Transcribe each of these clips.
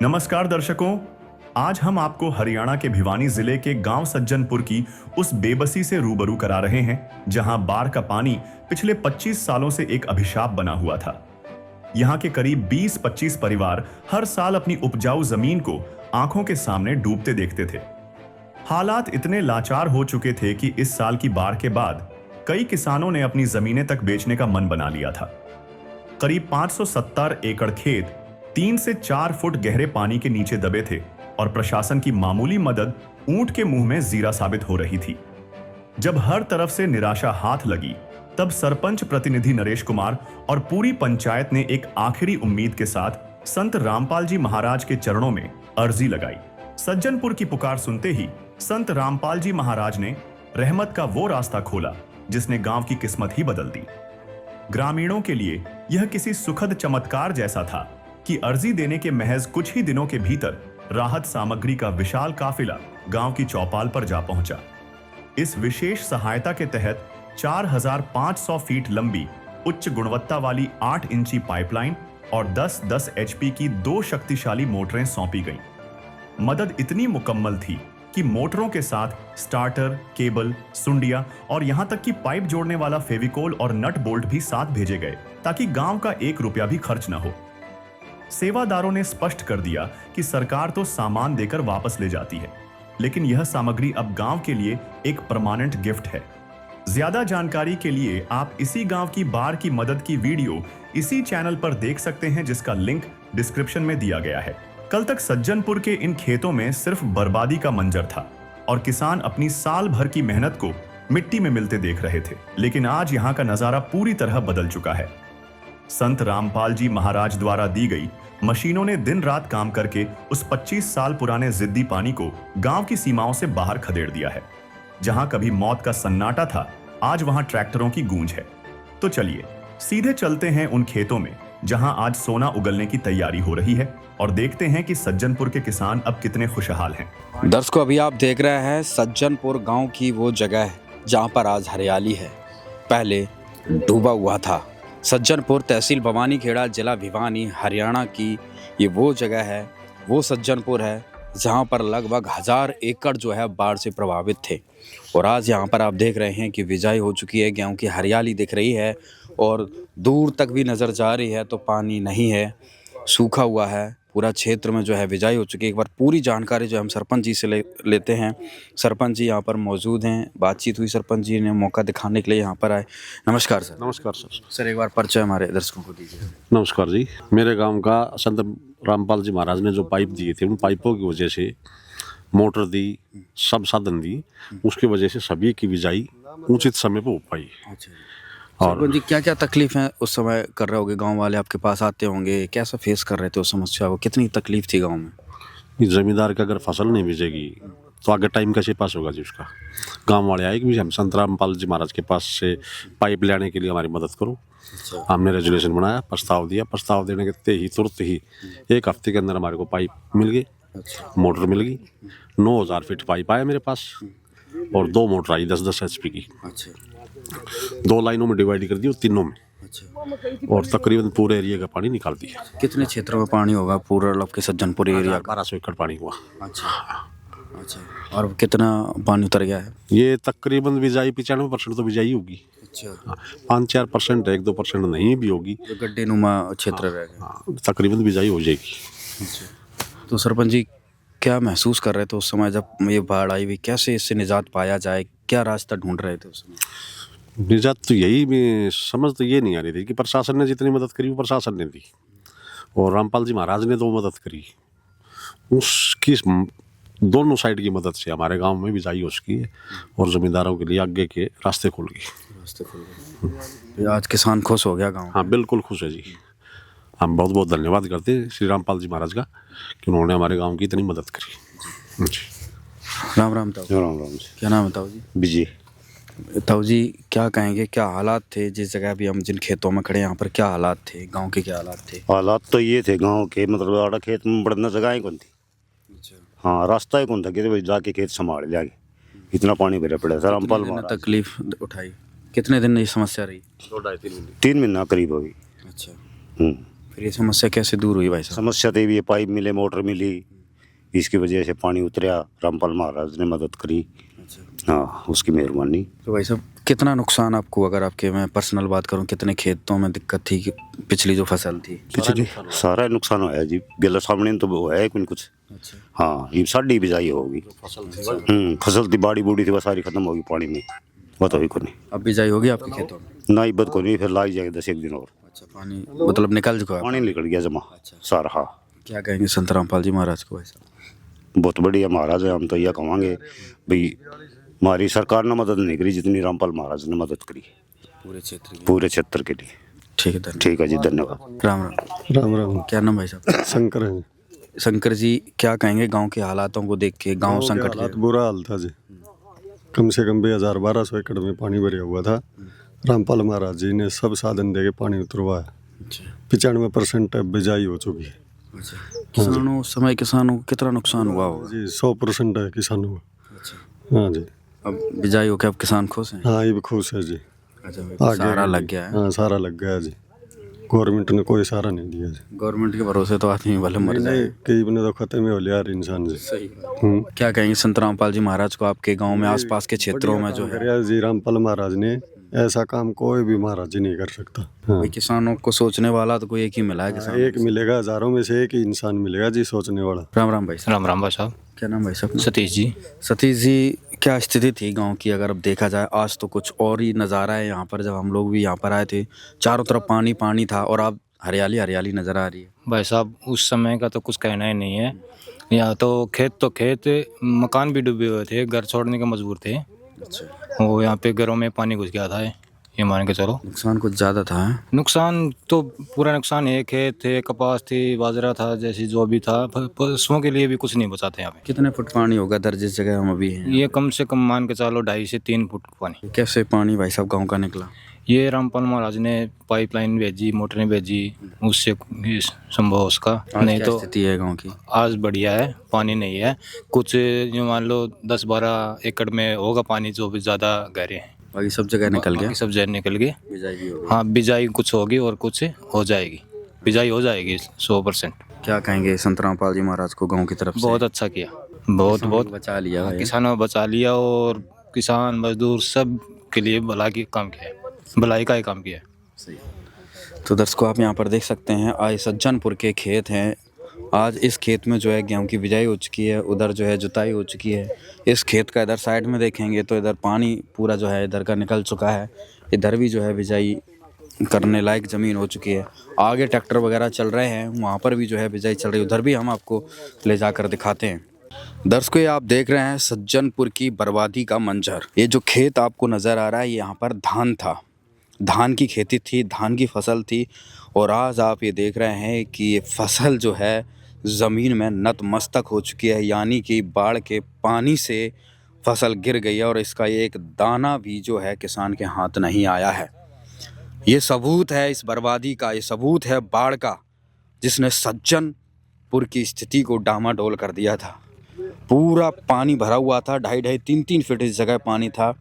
नमस्कार दर्शकों, आज हम आपको हरियाणा के भिवानी जिले के गांव सज्जनपुर की उस बेबसी से रूबरू करा रहे हैं जहां बाढ़ का पानी पिछले 25 सालों से एक अभिशाप बना हुआ था। यहां के करीब 20-25 परिवार हर साल अपनी उपजाऊ जमीन को आंखों के सामने डूबते देखते थे। हालात इतने लाचार हो चुके थे कि इस साल की बाढ़ के बाद कई किसानों ने अपनी जमीनें तक बेचने का मन बना लिया था। करीब 570 एकड़ खेत 3 से 4 फुट गहरे पानी के नीचे दबे थे और प्रशासन की मामूली मदद ऊंट के मुंह में जीरा साबित हो रही थी। जब हर तरफ से निराशा हाथ लगी, तब सरपंच प्रतिनिधि नरेश कुमार और पूरी पंचायत ने एक आखिरी उम्मीद के साथ संत रामपाल जी महाराज के चरणों में अर्जी लगाई। सज्जनपुर की पुकार सुनते ही संत रामपाल जी महाराज ने रहमत का वो रास्ता खोला जिसने गांव की किस्मत ही बदल दी। ग्रामीणों के लिए यह किसी सुखद चमत्कार जैसा था कि अर्जी देने के महज कुछ ही दिनों के भीतर राहत सामग्री का विशाल काफिला गांव की चौपाल पर जा पहुंचा। इस विशेष सहायता के तहत 4500 फीट लंबी उच्च गुणवत्ता वाली 8 इंची पाइपलाइन और 10-10 एचपी की 2 शक्तिशाली मोटरें सौंपी गईं। मदद इतनी मुकम्मल थी कि मोटरों के साथ स्टार्टर, केबल, सुंडिया और यहां तक कि पाइप जोड़ने वाला फेविकोल और नट बोल्ट भी साथ भेजे गए ताकि गांव का 1 रुपया भी खर्च न हो। सेवादारों ने स्पष्ट कर दिया कि सरकार तो सामान देकर वापस ले जाती है, लेकिन यह सामग्री अब गांव के लिए एक परमानेंट गिफ्ट है। ज्यादा जानकारी के लिए आप इसी गांव की बाढ़ की मदद की वीडियो इसी चैनल पर देख सकते हैं, जिसका लिंक डिस्क्रिप्शन में दिया गया है। कल तक सज्जनपुर के इन खेतों में सिर्फ बर्बादी का मंजर था और किसान अपनी साल भर की मेहनत को मिट्टी में मिलते देख रहे थे, लेकिन आज यहाँ का नजारा पूरी तरह बदल चुका है। संत रामपाल जी महाराज द्वारा दी गई मशीनों ने दिन रात काम करके उस 25 साल पुराने जिद्दी पानी को गांव की सीमाओं से बाहर खदेड़ दिया है। जहां कभी मौत का सन्नाटा था, आज वहां ट्रैक्टरों की गूंज है। तो चलिए सीधे चलते हैं उन खेतों में जहां आज सोना उगलने की तैयारी हो रही है और देखते हैं कि सज्जनपुर के किसान अब कितने खुशहाल हैं। दर्शकों, अभी आप देख रहे हैं सज्जनपुर गांव की वो जगह जहां पर आज हरियाली है। पहले डूबा हुआ था। सज्जनपुर तहसील भवानीखेड़ा, जिला भिवानी, हरियाणा की ये वो जगह है, वो सज्जनपुर है जहां पर लगभग 1000 एकड़ जो है बाढ़ से प्रभावित थे। और आज यहां पर आप देख रहे हैं कि बिजाई हो चुकी है, गेहूं की हरियाली दिख रही है और दूर तक भी नज़र जा रही है तो पानी नहीं है, सूखा हुआ है। पूरा क्षेत्र में जो है बिजाई हो चुकी है। एक बार पूरी जानकारी जो हम सरपंच जी से लेते हैं। सरपंच जी यहाँ पर मौजूद हैं, बातचीत हुई, सरपंच जी ने मौका दिखाने के लिए यहाँ पर आए। नमस्कार सर। नमस्कार सर। सर एक बार परिचय हमारे दर्शकों को दीजिए। नमस्कार जी। मेरे गांव का संत रामपाल जी महाराज ने जो पाइप दिए थे, उन पाइपों की वजह से मोटर दी, सब साधन दी, उसकी वजह से सभी की बिजाई उचित समय पर हो पाई। अच्छा, और जी क्या क्या तकलीफ है उस समय कर रहे होंगे? गांव वाले आपके पास आते होंगे, कैसा फेस कर रहे थे उस समस्या को? कितनी तकलीफ थी गांव में? जमींदार का अगर फसल नहीं बिजेगी तो आगे टाइम कैसे पास होगा जी उसका। गांव वाले आए कि हम संत रामपाल जी महाराज के पास से पाइप लाने के लिए हमारी मदद करो। हमने रेजोल्यूशन बनाया, प्रस्ताव दिया। प्रस्ताव देने के तुरंत ही 1 हफ्ते के अंदर हमारे को पाइप मिल गई। मोटर मिल गई। 9000 फीट पाइप आया मेरे पास और 2 मोटर आई 10-10 HP की। 2 लाइनों में डिवाइड कर दी और तीनों में। और तकरीबन पूरे एरिया का पानी निकाल दिया। कितने क्षेत्रों में पानी होगा पूरा आपके सज्जनपुर एरिया? 1200 एकड़ पानी हुआ। अच्छा, और कितना पानी उतर गया है? ये तकरीबन बिजाई 95% तो बिजाई होगी। अच्छा, 5-4% 1-2% नहीं भी होगी। जो गड्ढे नुमा क्षेत्र रह गए, तकरीबन बिजाई हो जाएगी। अच्छा, तो सरपंच जी क्या महसूस कर रहे थे उस समय जब ये बाढ़ आई हुई? कैसे इससे निजात पाया जाए, क्या रास्ता ढूंढ रहे थे उस समय? निजात तो यही में समझ तो ये नहीं आ रही थी कि प्रशासन ने जितनी मदद करी वो प्रशासन ने दी और रामपाल जी महाराज ने तो मदद करी। उसकी दोनों साइड की मदद से हमारे गांव में बिजाई हो सकी है और जमींदारों के लिए आगे के रास्ते खुल गए। आज किसान खुश हो गया गांव? हाँ, बिल्कुल खुश है जी। हम बहुत बहुत धन्यवाद करते हैं श्री रामपाल जी महाराज का कि उन्होंने हमारे गांव की इतनी मदद करी। राम राम ताऊ। राम राम जी। क्या नाम है ताऊ जी? विजय। ताऊ जी क्या कहेंगे, क्या हालात थे जिस जगह भी हम जिन खेतों में खड़े यहाँ पर? क्या हालात थे गांव के? क्या हालात थे? हालात तो ये थे गांव के, मतलब आड़ा खेत में बढ़ना जगह ही कौन थी। अच्छा, हाँ, रास्ता ही कौन था कि जाके खेत संभाल ले आगे। इतना पानी भरा पड़ा सर। रामपाल तकलीफ उठाई? कितने दिन ये समस्या रही? 3 महीना करीब होगी। अच्छा, फिर ये समस्या कैसे दूर हुई भाई साहब? समस्या तो भी ये पाइप मिले, मोटर मिली, इसकी वजह से पानी उतरा। रामपाल महाराज ने मदद करी। हाँ, उसकी मेहरबानी। तो भाई साहब कितना नुकसान आपको, अगर आपके मैं पर्सनल बात करूं, कितने खेतों में दिक्कत थी कि पिछली जो फसल थी? पिछली सारा नुकसान होया जी। गला सामने तो वो है कुछ कुछ। अच्छा। हाँ, ये साड़ी बिजाई होगी। फसल थी, बाड़ी बूढ़ी थी, वो सारी खत्म होगी पानी में। वो तो ही को नहीं। अब बिजाई होगी आपके खेतों में? ना ही बद को नहीं, फिर लाई जाएगी 10 एक दिन और। अच्छा, पानी मतलब निकल चुका है? पानी निकल गया जमा सारा। हाँ, क्या कहेंगे संत रामपाल जी महाराज को भाई साहब? बहुत बढ़िया महाराज है। हम तो यह कहेंगे भाई, हमारी सरकार ने मदद नहीं करी जितनी रामपाल महाराज ने मदद करी पूरे क्षेत्र की। पूरे क्षेत्र के लिए। ठीक है, धन्यवाद। ठीक है जी, धन्यवाद। राम राम। राम राम। क्या नाम भाई साहब? शंकर है। शंकर जी, क्या कहेंगे गांव के हालातों को देख के? गांव संकट हालात के। बुरा हाल था जी। कम से कम 1200 एकड़ में पानी भरा हुआ था। रामपाल महाराज जी ने सब साधन देके पानी उतरवाया। अच्छा 95% बिजाई हो चुकी है अच्छा। किसानों उस समय किसानों को कितना नुकसान हुआ होगा? जी। 100% है किसानों को। अच्छा। हाँ जी। अब बिजाई होके अब किसान खुश हैं? हाँ, ये भी खुश है जी। अच्छा, सारा लग गया है? हाँ, सारा लग गया जी। गवर्नमेंट ने कोई सहारा नहीं दिया जी। गवर्नमेंट के भरोसे तो आदमी भले मर जाए। कई बने तो खत्म ही हो लिया यार इंसान जी। सही। हम्म। क्या कहेंगे संत रामपाल जी महाराज को, आपके गांव में आसपास के क्षेत्रों में जो है? बढ़िया जी, रामपाल महाराज ने ऐसा काम कोई भी महाराज जी नहीं कर सकता। हाँ, भाई किसानों को सोचने वाला तो कोई एक ही मिला है किसान। एक मिलेगा, हजारों में से एक ही इंसान मिलेगा जी सोचने वाला। राम राम भाई साहब। राम राम भाई साहब। क्या नाम भाई साहब? सतीश जी। सतीश जी, क्या स्थिति थी गांव की अगर अब देखा जाए? आज तो कुछ और ही नज़ारा है यहाँ पर। जब हम लोग भी यहाँ पर आए थे, चारों तरफ पानी पानी था और अब हरियाली हरियाली नज़र आ रही है। भाई साहब उस समय का तो कुछ कहना ही नहीं है। यहाँ तो खेत, मकान भी डूबे हुए थे, घर छोड़ने के मजबूर थे। अच्छा। वो यहाँ पे घरों में पानी घुस गया था, ये मान के चलो। नुकसान कुछ ज़्यादा था? नुकसान तो पूरा नुकसान है। खेत थे, कपास थी, बाजरा था, जैसी जो भी था। पशुओं के लिए भी कुछ नहीं बचा था यहाँ पे। कितने फुट पानी होगा दर जिस जगह हम अभी हैं? ये कम से कम मान के चलो 2.5 से 3 फुट पानी। कैसे पानी भाई साहब गांव का निकला? ये रामपाल महाराज ने पाइपलाइन भेजी, मोटरें भेजी, उससे ये संभव उसका। आज नहीं क्या तो स्थिति है गांव की? आज बढ़िया है, पानी नहीं है। कुछ जो मान लो 10-12 एकड़ में होगा पानी, जो भी ज़्यादा गहरे हैं। बाकी सब जगह निकल गया? बाकी सब जगह निकल गए। बिजाई भी हो गई? हाँ, बिजाई कुछ होगी और कुछ हो जाएगी। बिजाई हो जाएगी 100%। क्या कहेंगे संत रामपाल जी महाराज को गांव की तरफ से? बहुत अच्छा किया, बहुत बचा लिया भाई। किसानों ने बचा लिया और किसान मजदूर सब के लिए भलाई का काम किया है, भलाई का ही काम किया है। सही। तो दर्शकों, आप यहाँ पर देख सकते हैं आज सज्जनपुर के खेत हैं। आज इस खेत में जो है गेहूं की बिजाई हो चुकी है, उधर जो है जुताई हो चुकी है। इस खेत का इधर साइड में देखेंगे तो इधर पानी पूरा जो है इधर का निकल चुका है। इधर भी जो है बिजाई करने लायक ज़मीन हो चुकी है। आगे ट्रैक्टर वगैरह चल रहे हैं, वहाँ पर भी जो है बिजाई चल रही है। उधर भी हम आपको ले जाकर दिखाते हैं। दर्शकों, ये आप देख रहे हैं सज्जनपुर की बर्बादी का मंजर। ये जो खेत आपको नज़र आ रहा है, यहाँ पर धान था, धान की खेती थी, धान की फसल थी। और आज आप ये देख रहे हैं कि ये फसल जो है ज़मीन में नतमस्तक हो चुकी है, यानी कि बाढ़ के पानी से फसल गिर गई है और इसका एक दाना भी जो है किसान के हाथ नहीं आया है। ये सबूत है इस बर्बादी का, ये सबूत है बाढ़ का, जिसने सज्जनपुर की स्थिति को डामाडोल कर दिया था। पूरा पानी भरा हुआ था, 2.5-3 फीट इस जगह पानी था।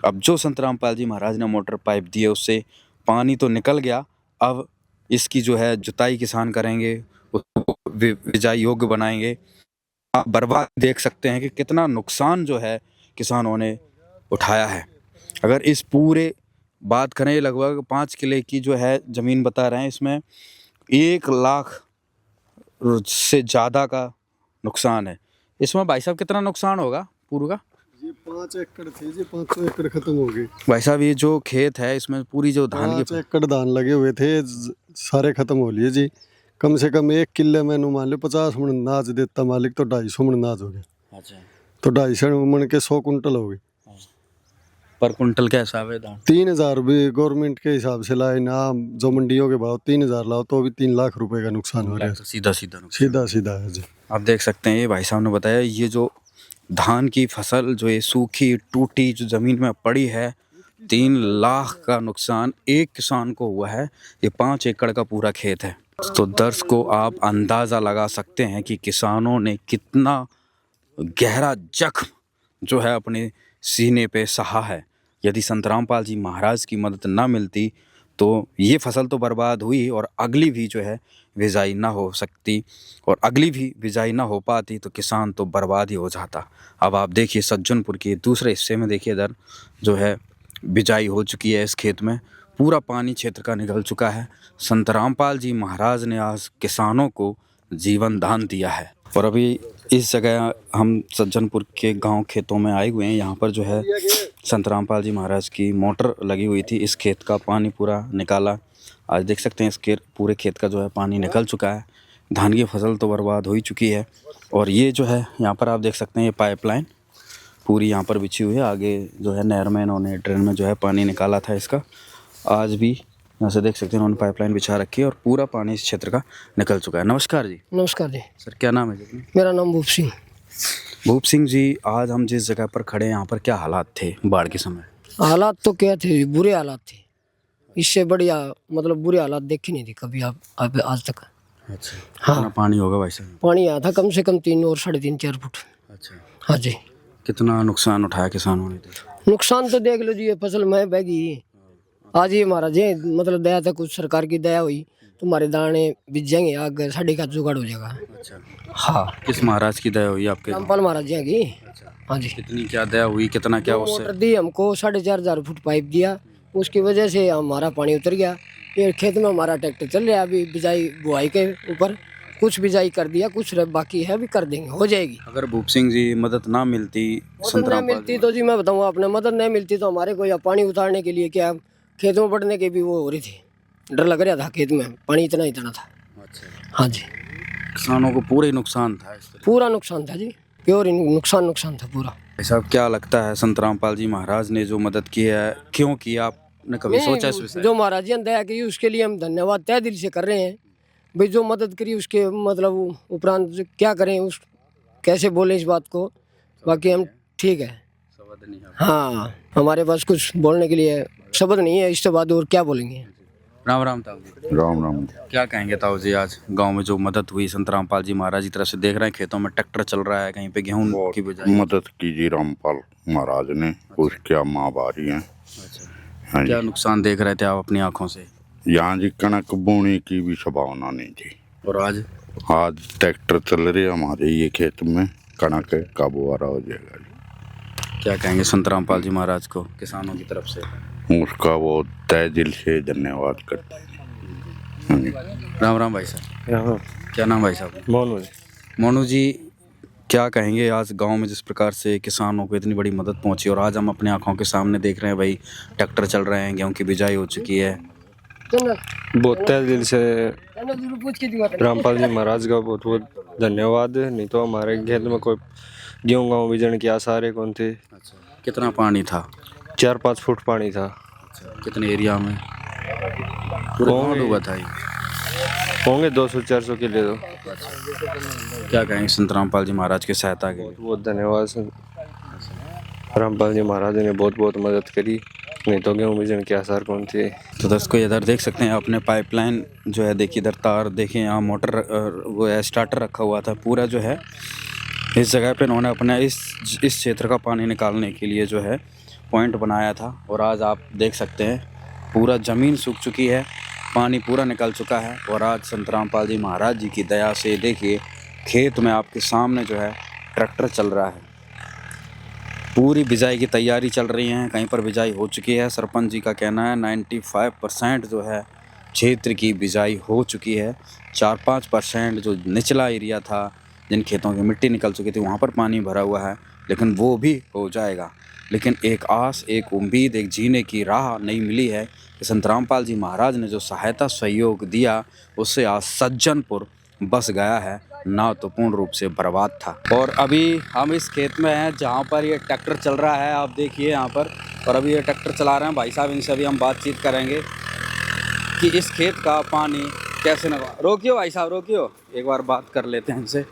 अब जो संत रामपाल जी महाराज ने मोटर पाइप दिए, उससे पानी तो निकल गया। अब इसकी जो है जुताई किसान करेंगे, उसको बिजाई योग्य बनाएंगे। आप बर्बाद देख सकते हैं कि कितना नुकसान जो है किसानों ने उठाया है। अगर इस पूरे बात करें, लगभग 5 किले की जो है ज़मीन बता रहे हैं, इसमें 1 लाख से ज़्यादा का नुकसान है। इसमें भाई साहब कितना नुकसान होगा पूरा का? ये 5 एकड़ थी जी, 500 एकड़ खत्म हो गई। भाई साहब, ये जो खेत है इसमें पूरी जो धान 5 एकड़ धान लगे हुए थे, सारे खत्म हो लिए जी। कम से कम 1 किले में मान लो 50 मन अनाज देता मालिक, तो 250 मन अनाज हो गया। अच्छा। तो 250 मन के 100 कुंटल हो गए। पर कुंटल का हिसाब है धान? 3000 भी गवर्नमेंट के हिसाब से लाए ना, जो मंडियों के भाव 3000 लाओ तो भी 3 लाख रुपए का नुकसान हो रहा है। सीधा सीधा नुकसान। सीधा सीधा है जी। आप देख सकते हैं, ये भाई साहब ने बताया, ये जो धान की फसल जो ये सूखी टूटी जो ज़मीन में पड़ी है, 3 लाख का नुकसान एक किसान को हुआ है। ये 5 एकड़ का पूरा खेत है। तो दर्शकों, आप अंदाज़ा लगा सकते हैं कि किसानों ने कितना गहरा जख्म जो है अपने सीने पे सहा है। यदि संत रामपाल जी महाराज की मदद ना मिलती तो ये फसल तो बर्बाद हुई और अगली भी जो है बिजाई ना हो सकती, और अगली भी बिजाई ना हो पाती तो किसान तो बर्बाद ही हो जाता। अब आप देखिए सज्जनपुर के दूसरे हिस्से में देखिए, इधर जो है बिजाई हो चुकी है। इस खेत में पूरा पानी क्षेत्र का निकल चुका है। संत रामपाल जी महाराज ने आज किसानों को जीवन दान दिया है। और अभी इस जगह हम सज्जनपुर के गांव खेतों में आए हुए हैं। यहाँ पर जो है संत रामपाल जी महाराज की मोटर लगी हुई थी। इस खेत का पानी पूरा निकाला। आज देख सकते हैं इसके पूरे खेत का जो है पानी निकल चुका है। धान की फसल तो बर्बाद हो ही चुकी है। और ये जो है यहाँ पर आप देख सकते हैं, ये पाइपलाइन पूरी यहाँ पर बिछी हुई है। आगे जो है नहर में इन्होंने ड्रेन में जो है पानी निकाला था इसका। आज भी यहाँ से देख सकते हैं इन्होंने पाइपलाइन बिछा रखी है और पूरा पानी इस क्षेत्र का निकल चुका है। नमस्कार जी। नमस्कार जी। सर क्या नाम है जी? मेरा नाम भूप सिंह। भूप सिंह जी, आज हम जिस जगह पर खड़े हैं यहाँ पर क्या हालात थे बाढ़ के समय? हालात तो क्या थे, बुरे हालात थे। इससे बढ़िया मतलब बुरे हालात देखे नहीं थे कभी आप आज तक। अच्छा, हाँ। कितना पानी होगा भाई साहब? पानी आया था कम से कम 3 और 3.5 4 फुट। अच्छा, हाँ जी। कितना नुकसान उठाया किसानों ने? नुकसान तो देख लो जी, ये फसल में बहगी। आज ये महाराज जी मतलब दया था, कुछ सरकार की दया हुई तो हमारे दाने बिज जाएंगे, आग साढ़े का जुगाड़ हो जाएगा। अच्छा, हाँ। किस महाराज की दया हुई आपके? रामपाल महाराज जी की। हाँ जी। कितनी क्या दया हुई, कितना क्या मोटर उससे? दी हमको, 4,500 फुट पाइप दिया, उसकी वजह से हमारा पानी उतर गया। ये खेत में हमारा ट्रैक्टर चल रहा है अभी, बिजाई बुआई के ऊपर कुछ बिजाई कर दिया, कुछ बाकी है, भी कर देंगे, हो जाएगी। अगर भूप सिंह जी मदद ना मिलती, मदद नहीं मिलती तो जी मैं बताऊँ आपने, मदद नहीं मिलती तो हमारे को या पानी उतारने के लिए क्या खेत में बढ़ने के भी वो हो रही थी, डर लग रहा था खेत में, पानी इतना था। अच्छा, हाँ जी। किसानों को पूरे नुकसान था इस तरह? पूरा नुकसान था जी, प्योर नुकसान था पूरा। साहब क्या लगता है संत रामपाल जी महाराज ने जो मदद की है, क्यों की, आपने कभी सोचा इस विषय? जो महाराज जी ने दया की उसके लिए हम धन्यवाद तहे दिल से कर रहे हैं भाई। जो मदद करी उसके मतलब उपरांत क्या करें, उस कैसे बोले इस बात को, बाकी हम ठीक है। हाँ, हमारे पास कुछ बोलने के लिए शब्द नहीं है, इसके बाद और क्या बोलेंगे। राम राम ताऊ जी। राम राम। क्या कहेंगे ताऊ जी, आज गांव में जो मदद हुई संत रामपाल जी महाराज की तरफ से, देख रहे हैं खेतों में ट्रैक्टर चल रहा है, कहीं पे गेहूं की बिजाई। मदद कीजिए रामपाल महाराज ने, उसके माँ बारी हैं। हाँ क्या जी। नुकसान देख रहे थे आप अपनी आंखों से? यहाँ जी कनक बोने की भी संभावना नहीं थी। और आज ट्रैक्टर चल रहे हमारे ये खेत में, कनक का बुआरा हो जाएगा जी। क्या कहेंगे संत रामपाल जी महाराज को किसानों की तरफ से? उसका वो तय दिल से धन्यवाद करते हैं। हाँ जी। राम राम भाई साहब। क्या नाम भाई साहब? मोनू जी, क्या कहेंगे आज गांव में जिस प्रकार से किसानों को इतनी बड़ी मदद पहुंची, और आज हम अपने आंखों के सामने देख रहे हैं भाई ट्रैक्टर चल रहे हैं, गेहूं की बिजाई हो चुकी है। बहुत तहे दिल से रामपाल जी महाराज का बहुत बहुत धन्यवाद। नहीं तो हमारे खेत में कोई गेहूँ बीजन की आसार कौन थे। कितना पानी था? 4-5 फुट पानी था। कितने एरिया में? पूरे गांव डूबा था ये? होंगे 200-400 किले। तो क्या कहेंगे संत रामपाल जी महाराज की सहायता के लिए? बहुत धन्यवाद। रामपाल जी महाराज ने बहुत बहुत मदद करी, नहीं तो गेहूँ बीजन की आसार कौन थे। तो दोस्तों इधर देख सकते हैं अपने पाइपलाइन जो है, देखिए इधर तार, देखिए यहाँ मोटर वो है स्टार्टर रखा हुआ था पूरा जो है। इस जगह पे इन्होंने अपना इस क्षेत्र का पानी निकालने के लिए जो है पॉइंट बनाया था। और आज आप देख सकते हैं पूरा ज़मीन सूख चुकी है, पानी पूरा निकल चुका है। और आज संत रामपाल जी महाराज जी की दया से देखिए खेत में आपके सामने जो है ट्रैक्टर चल रहा है। पूरी बिजाई की तैयारी चल रही है, कहीं पर बिजाई हो चुकी है। सरपंच जी का कहना है 95% जो है क्षेत्र की बिजाई हो चुकी है। 4-5% जो निचला एरिया था, जिन खेतों की मिट्टी निकल चुकी थी, वहाँ पर पानी भरा हुआ है, लेकिन वो भी हो जाएगा। लेकिन एक आस, एक उम्मीद, एक जीने की राह नहीं मिली है कि संत रामपाल जी महाराज ने जो सहायता सहयोग दिया, उससे आज सज्जनपुर बस गया है, ना तो पूर्ण रूप से बर्बाद था। और अभी हम इस खेत में हैं जहाँ पर ये ट्रैक्टर चल रहा है, आप देखिए यहाँ पर। और अभी ये ट्रैक्टर चला रहे हैं भाई साहब, इनसे अभी हम बातचीत करेंगे कि इस खेत का पानी कैसे न। रोकियो भाई साहब, रोकियो, एक बार बात कर लेते हैं इनसे।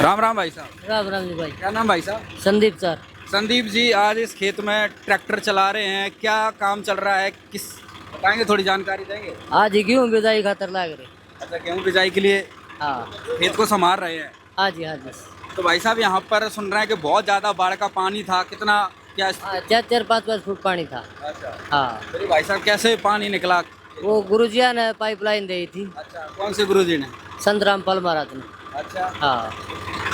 राम राम भाई साहब। राम राम जी भाई। क्या नाम भाई साहब? संदीप सर। संदीप जी, आज इस खेत में ट्रैक्टर चला रहे हैं, क्या काम चल रहा है, किस बताएंगे, थोड़ी जानकारी देंगे? आज ही गेहूँ बिजाई खातर लाग रहे। अच्छा, गेहूँ बिजाई के लिए हाँ, खेत को संभाल रहे हैं। हाँ जी हाँ जी। तो भाई साहब यहाँ पर सुन रहे हैं कि बहुत ज़्यादा बाढ़ का पानी था, कितना क्या 4-5 फुट पानी था। अच्छा। हाँ, फिर भाई साहब कैसे पानी निकला? वो गुरुजिया ने पाइपलाइन दी थी, अच्छा, कौन से गुरुजी ने? संत रामपाल महाराज ने। अच्छा, हाँ,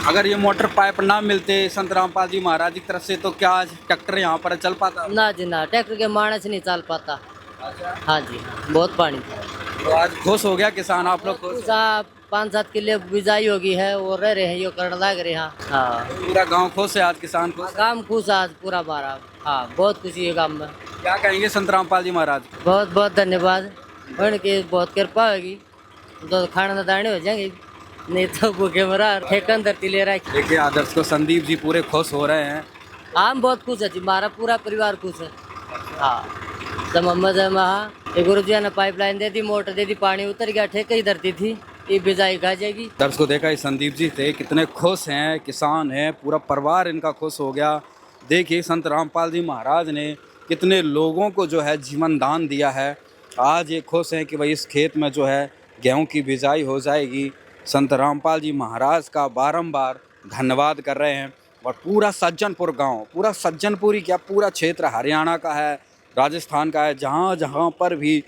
अगर ये मोटर पाइप ना मिलते संत रामपाल जी महाराज की तरफ से तो क्या आज ट्रैक्टर यहाँ पर चल पाता? ना जी ना, ट्रैक्टर के मानस नहीं चल पाता। अच्छा, हाँ जी, बहुत पानी था। तो आज खुश हो गया किसान, आप लोग खुश? 5-7 किले बिजाई होगी है और रह रहे हैं, यो करने लग रहे हैं। हाँ, पूरा गांव खुश है आज, किसान खुश है। काम खुश आज पूरा बारा। हाँ, बहुत खुशी है काम में। क्या कहेंगे संत रामपाल जी महाराज? बहुत बहुत धन्यवाद, उनकी बहुत कृपा होगी तो खाना दाने हो जाएंगे, नहीं तो भूखे मरा ठेकन धरती ले रहा है। देखिए आदर्श को संदीप जी पूरे खुश हो रहे हैं। हम बहुत खुश है जी, हमारा पूरा परिवार खुश है। हाँ, जब मोहम्मद गुरु जी ने पाइपलाइन दे दी, मोटर दे दी, पानी उतर गया, ठेके ही धरती थी, ये बिजाई खा जाएगी। दर्श को देखा, ये संदीप जी थे, कितने खुश हैं, किसान हैं, पूरा परिवार इनका खुश हो गया। देखिए संत रामपाल जी महाराज ने कितने लोगों को जो है जीवन दान दिया है। आज ये खुश हैं कि भाई इस खेत में जो है गेहूं की बिजाई हो जाएगी। संत रामपाल जी महाराज का बारंबार धन्यवाद कर रहे हैं। और पूरा सज्जनपुर गांव, पूरा सज्जनपुर ही क्या, पूरा क्षेत्र हरियाणा का है, राजस्थान का है, जहाँ जहाँ पर भी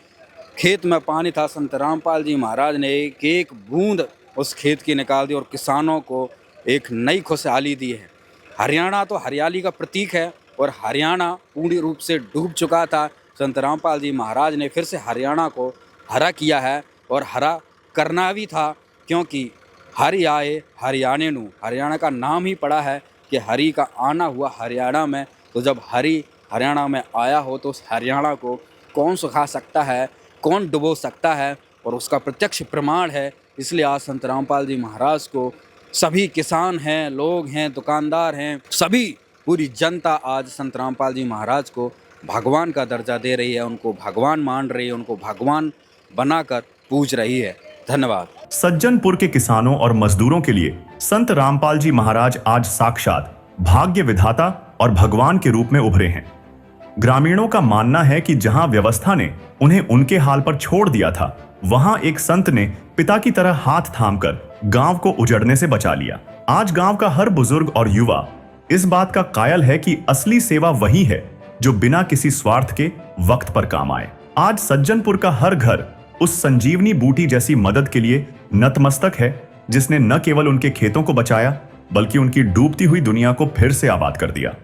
खेत में पानी था, संत रामपाल जी महाराज ने एक एक बूंद उस खेत की निकाल दी और किसानों को एक नई खुशहाली दी है। हरियाणा तो हरियाली का प्रतीक है और हरियाणा पूर्ण रूप से डूब चुका था। संत रामपाल जी महाराज ने फिर से हरियाणा को हरा किया है और हरा करना भी था, क्योंकि हरि आए हरियाणे नू, हरियाणा का नाम ही पड़ा है कि हरि का आना हुआ हरियाणा में। तो जब हरि हरियाणा में आया हो तो उस हरियाणा को कौन सुखा सकता है, कौन डुबो सकता है, और उसका प्रत्यक्ष प्रमाण है। इसलिए आज संत रामपाल जी महाराज को सभी किसान हैं, लोग हैं, दुकानदार हैं, सभी पूरी जनता आज संत रामपाल जी महाराज को भगवान का दर्जा दे रही है, उनको भगवान मान रही है, उनको भगवान बनाकर पूज रही है। धन्यवाद। सज्जनपुर के किसानों और मजदूरों के लिए संत रामपाल जी महाराज आज साक्षात भाग्य विधाता और भगवान के रूप में उभरे हैं। ग्रामीणों का मानना है कि जहां व्यवस्था ने उन्हें उनके हाल पर छोड़ दिया था, वहां एक संत ने पिता की तरह हाथ थामकर गांव को उजड़ने से बचा लिया। आज गांव का हर बुजुर्ग और युवा इस बात का कायल है कि असली सेवा वही है जो बिना किसी स्वार्थ के वक्त पर काम आए। आज सज्जनपुर का हर घर उस संजीवनी बूटी जैसी मदद के लिए नतमस्तक है, जिसने न केवल उनके खेतों को बचाया बल्कि उनकी डूबती हुई दुनिया को फिर से आबाद कर दिया।